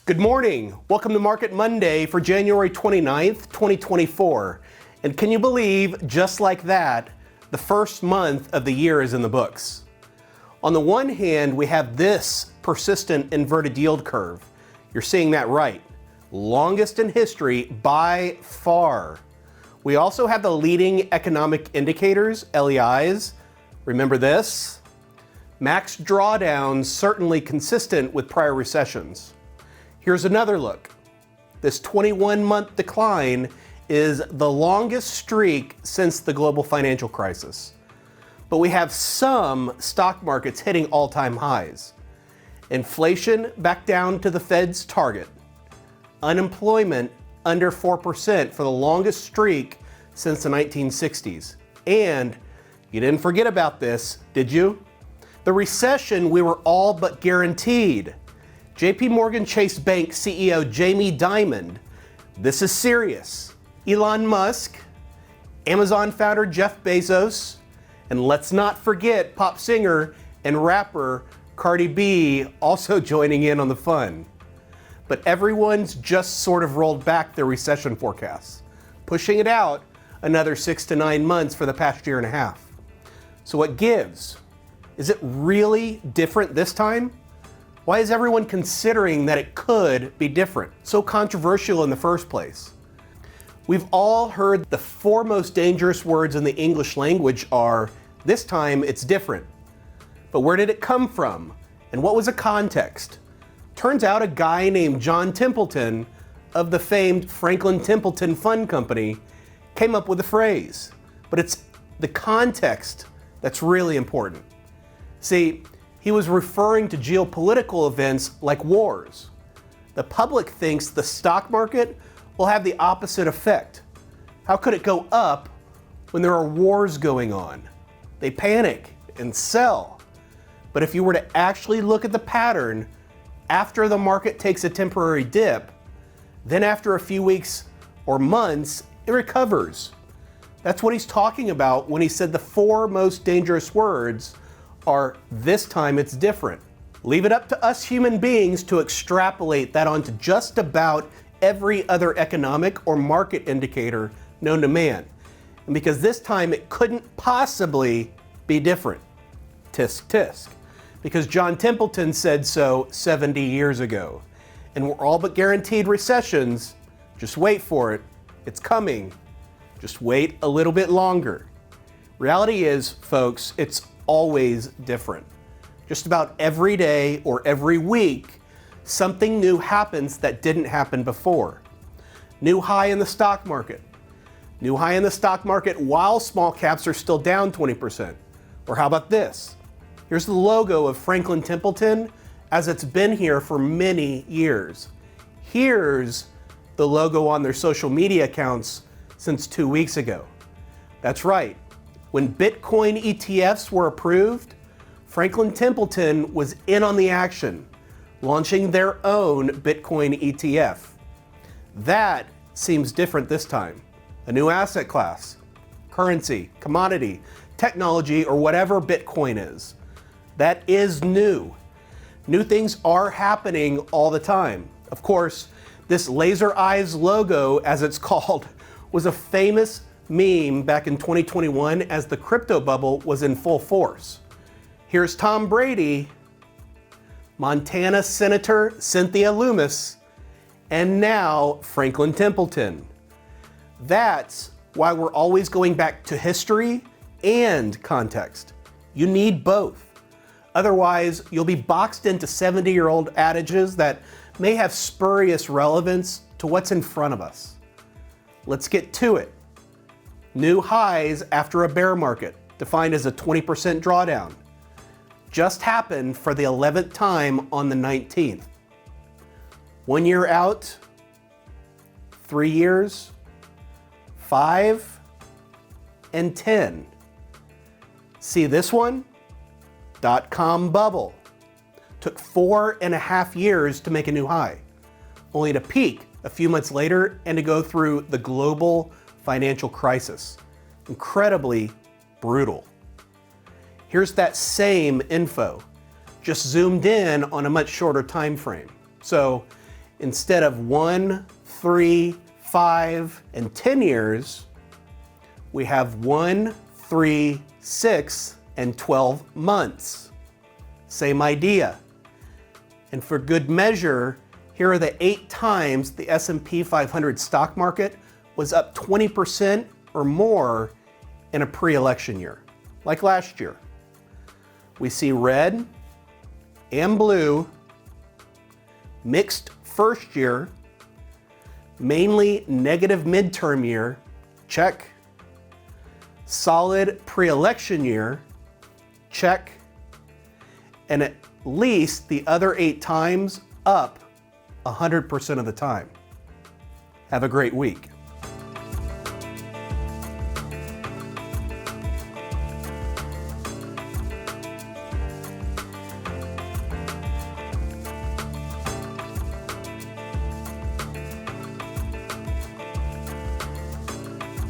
Good morning. Welcome to Market Monday for January 29th, 2024. And can you believe, just like that, the first month of the year is in the books? On the one hand, we have this persistent inverted yield curve. You're seeing that right. Longest in history by far. We also have the leading economic indicators, LEIs. Remember this? Max drawdowns certainly consistent with prior recessions. Here's another look. This 21-month decline is the longest streak since the global financial crisis. But we have some stock markets hitting all-time highs. Inflation back down to the Fed's target. Unemployment under 4% for the longest streak since the 1960s. And you didn't forget about this, did you? The recession we were all but guaranteed. JP Morgan Chase Bank CEO Jamie Dimon, this is serious. Elon Musk, Amazon founder Jeff Bezos, and let's not forget pop singer and rapper Cardi B also joining in on the fun. But everyone's just sort of rolled back their recession forecasts, pushing it out another 6 to 9 months for the past year and a half. So what gives? Is it really different this time? Why is everyone considering that it could be different? So controversial in the first place. We've all heard the four most dangerous words in the English language are, this time it's different. But where did it come from? And what was the context? Turns out a guy named John Templeton of the famed Franklin Templeton Fund Company came up with the phrase. But it's the context that's really important. See, he was referring to geopolitical events like wars. The public thinks the stock market will have the opposite effect. How could it go up when there are wars going on? They panic and sell. But if you were to actually look at the pattern, after the market takes a temporary dip, then after a few weeks or months, it recovers. That's what he's talking about when he said the four most dangerous words are, this time it's different. Leave it up to us human beings to extrapolate that onto just about every other economic or market indicator known to man. And because this time it couldn't possibly be different. Tisk tisk. Because John Templeton said so 70 years ago. And we're all but guaranteed recessions. Just wait for it. It's coming. Just wait a little bit longer. Reality is, folks, it's always different. Just about every day or every week, something new happens that didn't happen before. New high in the stock market. New high in the stock market while small caps are still down 20%. Or how about this? Here's the logo of Franklin Templeton as it's been here for many years. Here's the logo on their social media accounts since 2 weeks ago. That's right. When Bitcoin ETFs were approved, Franklin Templeton was in on the action, launching their own Bitcoin ETF. That seems different this time. A new asset class, currency, commodity, technology, or whatever Bitcoin is. That is new. New things are happening all the time. Of course, this laser eyes logo, as it's called, was a famous meme back in 2021 as the crypto bubble was in full force. Here's Tom Brady, Montana Senator Cynthia Lummis, and now Franklin Templeton. That's why we're always going back to history and context. You need both. Otherwise, you'll be boxed into 70-year-old adages that may have spurious relevance to what's in front of us. Let's get to it. New highs after a bear market, defined as a 20% drawdown, just happened for the 11th time on the 19th. 1 year out, 3 years, 5, and 10. See this one? .com bubble. Took 4.5 years to make a new high, only to peak a few months later and to go through the global financial crisis. Incredibly brutal. Here's that same info, just zoomed in on a much shorter time frame. So Instead of 1, 3, 5, and 10 years, we have 1, 3, 6, and 12 months. Same idea. And for good measure, here are the 8 times the S&P 500 stock market was up 20% or more in a pre-election year, like last year. We see red and blue, mixed first year, mainly negative midterm year, check. Solid pre-election year, check. And at least the other 8 times up 100% of the time. Have a great week.